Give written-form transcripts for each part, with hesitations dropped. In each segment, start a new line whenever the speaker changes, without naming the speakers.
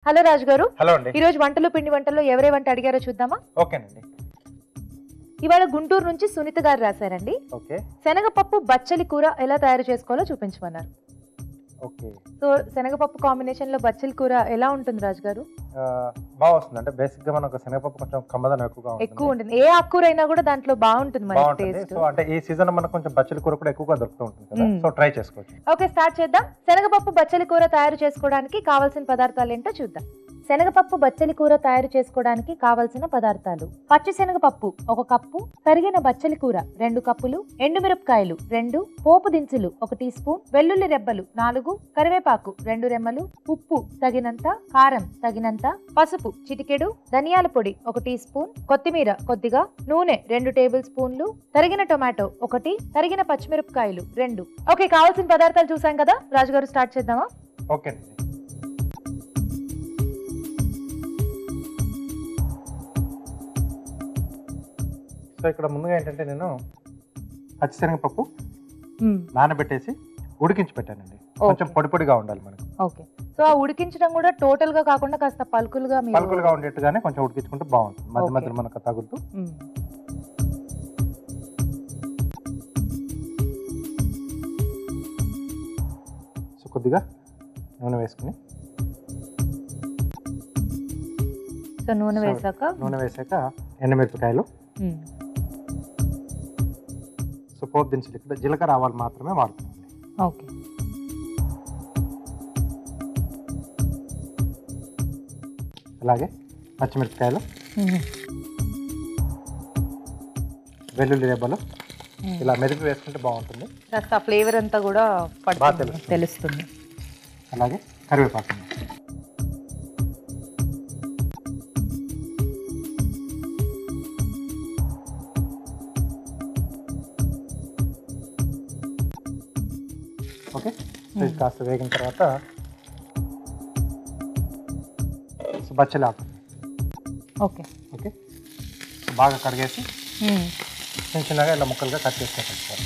Hello రాజు గారు.
Hello అండి.
ఈ రోజు వంటలు పిండి వంటల్లో ఎవరే వంట అడిగారో చూద్దామా?
ఓకేనండి.
ఇవాళ గుంటూరు నుంచి సునీత గారు రాశారండి.
ఓకే.
శనగపప్పు బచ్చలి కూర ఎలా తయారు చేసుకోవాలో చూపించమన్నారు.
ఓకే.
సో శనగపప్పు కాంబినేషన్ లో బచ్చలి కూర ఎలా ఉంటుంది రాజు గారు?
బాగా వస్తుంది. అంటే బేసిక్ గా మనకు శనగపప్పు కొంచెం కమ్మదనం
ఎక్కువ ఉంటుంది. ఏ ఆకుకూర అయినా కూడా దాంట్లో బాగుంటుంది మనకి టేస్ట్.
సో అంటే ఈ సీజన్ మనకు కొంచెం బచ్చలి కూర కూడా ఎక్కువగా దొరుకుతూ ఉంటుంది కదా, సో ట్రై చేసుకోవచ్చు.
ఓకే, స్టార్ట్ చేద్దాం. శనగపప్పు బచ్చలి కూర తయారు చేసుకోవడానికి కావాల్సిన పదార్థాలు ఏంటో చూద్దాం. శనగపప్పు బచ్చలి కూర తయారు చేసుకోవడానికి కావలసిన పదార్థాలు: పచ్చి శనగపప్పు 1 కప్పు, తరిగిన బచ్చలి కూర 2 కప్పులు, ఎండుమిరపకాయలు 2, పోపు దినుసులు 1 టీ స్పూన్, వెల్లుల్లి రెబ్బలు 4, కరివేపాకు 2 రెమ్మలు, ఉప్పు తగినంత, కారం తగినంత, పసుపు చిటికెడు, ధనియాల పొడి 1 టీ స్పూన్, కొత్తిమీర కొద్దిగా, నూనె 2 టేబుల్ స్పూన్లు, తరిగిన టొమాటో 1, తరిగిన పచ్చిమిరపకాయలు 2. ఓకే, కావాల్సిన పదార్థాలు చూసాం కదా రాజుగారు, స్టార్ట్ చేద్దామా?
ఓకే. సో ఇక్కడ ముందుగా ఏంటంటే నేను పచ్చిశనగపప్పు నానబెట్టేసి ఉడికించి పెట్టానండి. కొంచెం పొడి పొడిగా ఉండాలి మనకు.
ఓకే. సో ఆ ఉడికించడం కూడా టోటల్ గా కాకుండా కాస్త పలుకులుగా
ఉండేట్టుగానే కొంచెం ఉడికించుకుంటే బాగుంటుంది. మధ్య మధ్యలో మనకు తగులుతూ. సో కొద్దిగా నూనె వేసుకుని,
సో నూనె
వేసాక ఎండుమిరపకాయలు, సో పోపు దినుసులు, ఇక్కడ జీలకర్ర ఆవాలు మాత్రమే వాడుతున్నాండి.
ఓకే.
అలాగే పచ్చిమిరపకాయలు, వెల్లుల్లి రెబ్బలు ఇలా మెదిపి వేసుకుంటే బాగుంటుంది.
కాస్త ఫ్లేవర్ అంతా కూడా తెలుస్తుంది.
అలాగే కరివేపాకు, ఓకే. ఇది కాస్త వేగిన తర్వాత బచ్చలి ఆకు,
ఓకే
ఓకే, బాగా కడిగేసి చిన్న చిన్నగా ఇలా ముక్కలుగా కట్ చేసుకుంటాం.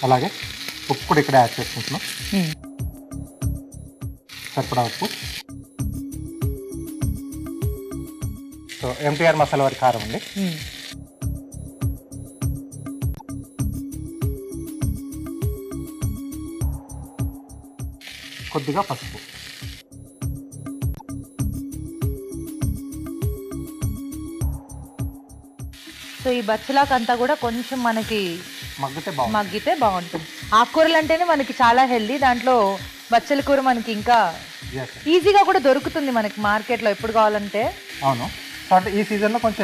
అలాగే ఉప్పు కూడా ఇక్కడ యాడ్ చేసుకుంటున్నాం. సరిపడా ఉప్పు. సో ఎంటీఆర్ మసాలా వారి కారం అండి. కొద్దిగా పసుపు.
సో ఈ బచ్చలాకంతా కూడా కొంచెం మనకి మగ్గితే బాగుంటుంది. ఆకుకూరలు అంటేనే మనకి చాలా హెల్దీ. దాంట్లో బచ్చలి కూర మనకి ఇంకా ఈజీగా కూడా దొరుకుతుంది మనకి మార్కెట్లో ఎప్పుడు కావాలంటే.
అవును. సో అంటే ఈ సీజన్లో కొంచెం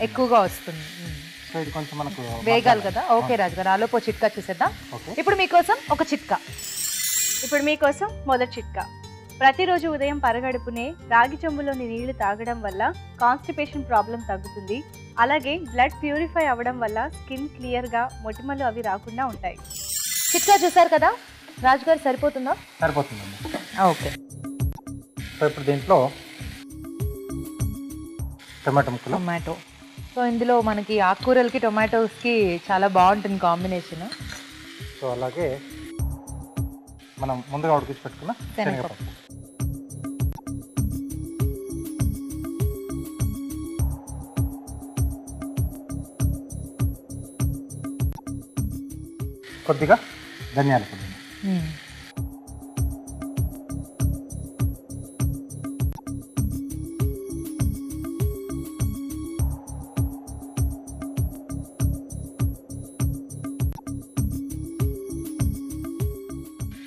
ఎక్కువగా వస్తుంది. సో ఇది కొంచెం మనకు
వేగాలి కదా. ఓకే రాజుగారు, ఆలోపు చిట్కా చూసేద్దాం. ఇప్పుడు మీకోసం ఒక చిట్కా.
మొదటి చిట్కా: ప్రతిరోజు ఉదయం పరగడుపునే రాగి చెంబులోని నీళ్లు తాగడం వల్ల కాన్స్టిపేషన్ ప్రాబ్లం తగ్గుతుంది. అలాగే బ్లడ్ ప్యూరిఫై అవ్వడం వల్ల స్కిన్ క్లియర్ గా, మొటిమలు అవి రాకుండా ఉంటాయి.
చిట్కా చూసారు కదా రాజుగారు, సరిపోతుందా?
సరిపోతుందండి.
ఓకే.
సో ఇప్పుడు దీంట్లో టొమాటో.
సో ఇందులో మనకి ఆకుకూరలకి టొమాటోస్కి చాలా బాగుంటుంది కాంబినేషన్.
సో అలాగే మనం ముందుగా ఉడికించి పెట్టుకున్న శనగపప్పు, కొద్దిగా ధనియాల పొడి,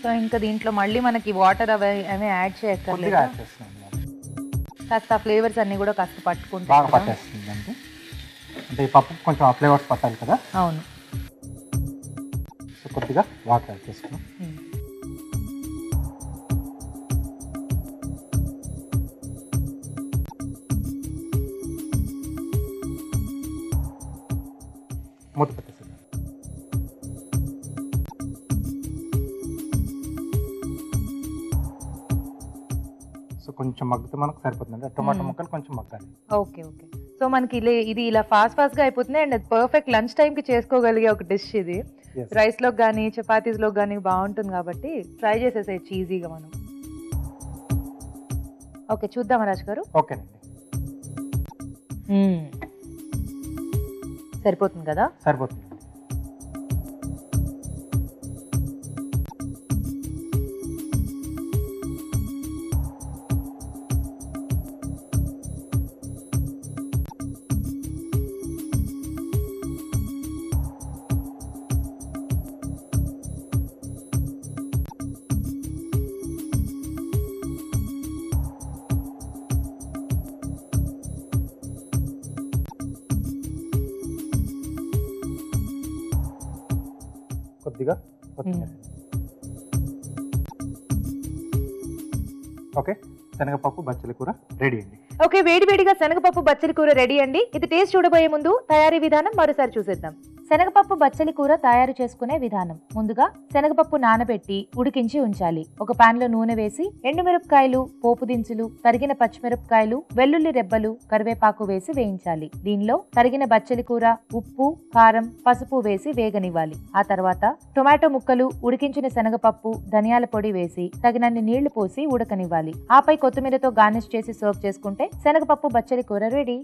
సో ఇంకా దీంట్లో మళ్ళీ మనకి వాటర్ అవి యాడ్ చేయక్కర్లేదు. కాస్త ఫ్లేవర్స్ అన్ని కూడా కాస్త పట్టుకుంటాయి,
బాగా పట్టేస్తుంది. అంటే ఈ పప్పు కొంచెం ఆ ఫ్లేవర్స్ పట్టాలి కదా.
అవును.
సో కొద్దిగా వాటర్ యాడ్ చేసుకున్నాం. మూత పెట్టేసి సో కొంచెం మగ్గితే మనకు సరిపోతుంది. టొమాటో ముక్కలు కొంచెం మగ్గాలి.
Okay okay. సో మనకి ఇది ఇలా ఫాస్ట్ గా అయిపోతుంది అండ్ పర్ఫెక్ట్ లంచ్ టైం కి చేసుకోగలిగే ఒక డిష్ ఇది.
Yes.
రైస్ లోకి కానీ చపాతీస్ లోకి కానీ బాగుంటుంది కాబట్టి ట్రై చేసేసేయచ్చు ఈజీగా మనం. ఓకే చూద్దామా రాజు గారు?
ఓకేనండి,
సరిపోతుంది కదా?
సరిపోతుంది. కొద్దిగా కొత్తిమీర. ఓకే, శనగపప్పు బచ్చలి కూర రెడీ అండి.
ఓకే, వేడివేడిగా శనగపప్పు బచ్చలి కూర రెడీ అండి. ఇది టేస్ట్ చూడబోయే ముందు తయారీ విధానం మరోసారి చూసేద్దాం. శనగపప్పు బచ్చలి కూర తయారు చేసుకునే విధానం. ముందుగా శనగపప్పు నానబెట్టి ఉడికించి ఉంచాలి. ఒక పాన్ లో నూనె వేసి ఎండుమిరపకాయలు, పోపు దినుసులు, తరిగిన పచ్చిమిరపకాయలు, వెల్లుల్లి రెబ్బలు, కరివేపాకు వేసి వేయించాలి. దీనిలో తరిగిన బచ్చలి కూర, ఉప్పు, కారం, పసుపు వేసి వేగనివ్వాలి. ఆ తర్వాత టొమాటో ముక్కలు, ఉడికించిన శనగపప్పు, ధనియాల పొడి వేసి తగినన్ని నీళ్లు పోసి ఉడకనివ్వాలి. ఆపై కొత్తిమీరతో గార్నిష్ చేసి సర్వ్ చేసుకుంటే శనగపప్పు బచ్చలి కూర రెడీ.